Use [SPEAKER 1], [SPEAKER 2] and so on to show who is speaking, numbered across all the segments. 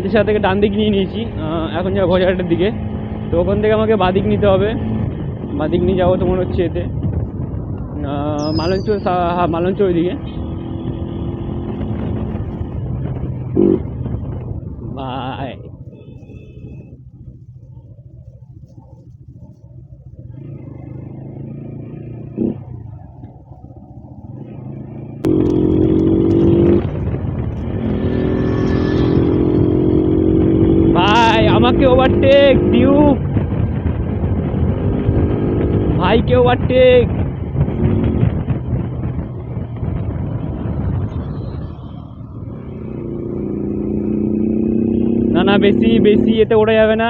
[SPEAKER 1] হাতিশালা থেকে ডান দিক নিয়ে নিয়েছি, এখন যাবো ভজারহাটের দিকে। তো ওখান থেকে আমাকে বাদিক নিতে হবে, বাদিক নিয়ে যাবো তোমার হচ্ছে এতে মালঞ্চ, হ্যাঁ মালঞ্চ ওইদিকে। ভাই ভাই আমাকে ওভারটেক ডিউক, ভাইকে ওভারটেক। না না, বেশি বেশি এতে ওঠা যাবে না,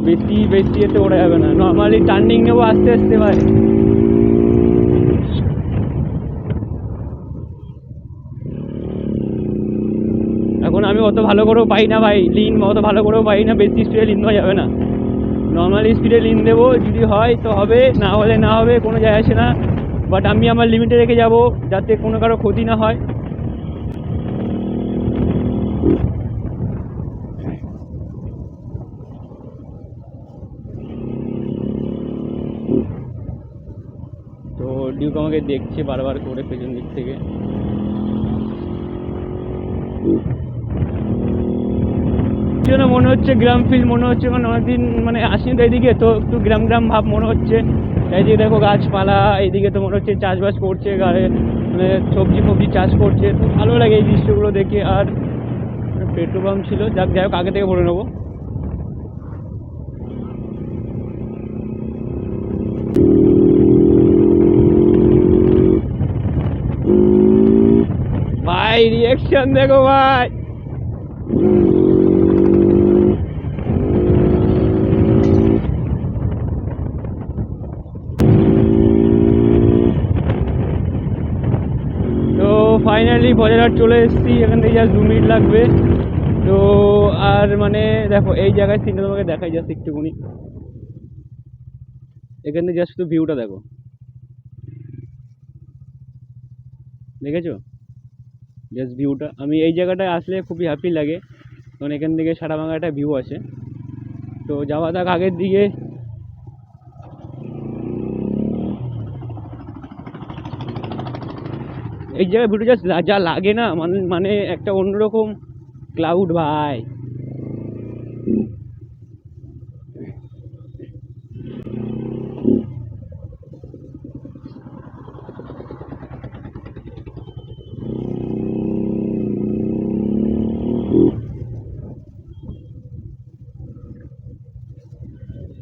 [SPEAKER 1] বেশি বেশি এতে ওঠা যাবে না। নর্মালি টার্নিং নেবো আস্তে আস্তে ভাই। এখন আমি অত ভালো করেও পাই না ভাই লিন, অত ভালো করেও পাই না, বেশি স্পিডে লিন দেওয়া যাবে না। নর্মালি স্পিডে লিন দেবো, যদি হয় তো হবে, না হলে না হবে, কোনো যায় আসে না। বাট আমি আমার লিমিটে রেখে যাব, যাতে কোনো কারো ক্ষতি না হয়। তো ডিউক আমাকে দেখছে বারবার করে পেছন দিক থেকে। জন্য মনে হচ্ছে গ্রাম ফিল মনে হচ্ছে, কারণ অনেকদিন মানে আসিনি তো এইদিকে, তো একটু গ্রাম গ্রাম ভাব মনে হচ্ছে। এইদিকে দেখো গাছপালা, এইদিকে তো মনে হচ্ছে চাষবাস করছে, মানে সবজি ফবজি চাষ করছে, তো ভালো লাগে এই দৃশ্যগুলো দেখে। আর পেট্রোল পাম্প ছিল, যাই হোক আগে থেকে ভরে নেবো। ভাই রিয়াকশন দেখো ভাই, তো ফাইনালি বজারহাট চলে এসেছি। এখান থেকে জাস্ট 2 মিনিট লাগবে। তো আর মানে দেখো এই জায়গায় সিনটা তোমাকে দেখাই জাস্ট একটুখানি, এখান থেকে জাস্ট শুধু ভিউটা দেখো, দেখেছো জাস্ট ভিউটা। আমি এই জায়গাটায় আসলে খুবই হ্যাপি লাগে, কারণ এখান থেকে সারাভাঙা একটা ভিউ আছে। তো যাওয়া যাক আগের দিকে। এই জায়গায় ভিউটা জাস্ট যা লাগে না, মানে একটা অন্যরকম ক্লাউড ভাই।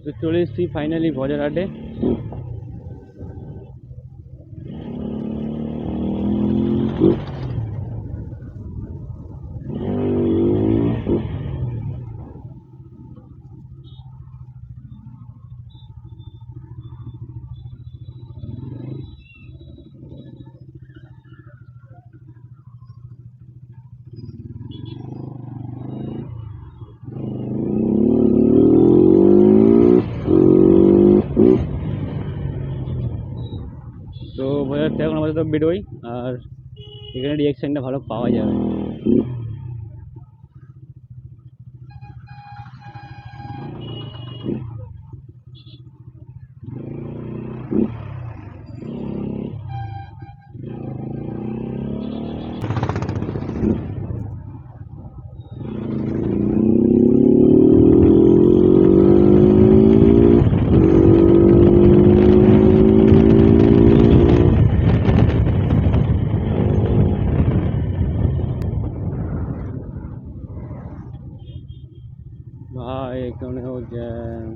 [SPEAKER 1] তো চলে এসেছি ফাইনালি বজারহাটে। তো বজারহাট থেকে এখন আমাদের তো বেরোই, আর এখানে রিয়াকশানটা ভালো পাওয়া যাবে। ভাই এখানেও জ্যাম।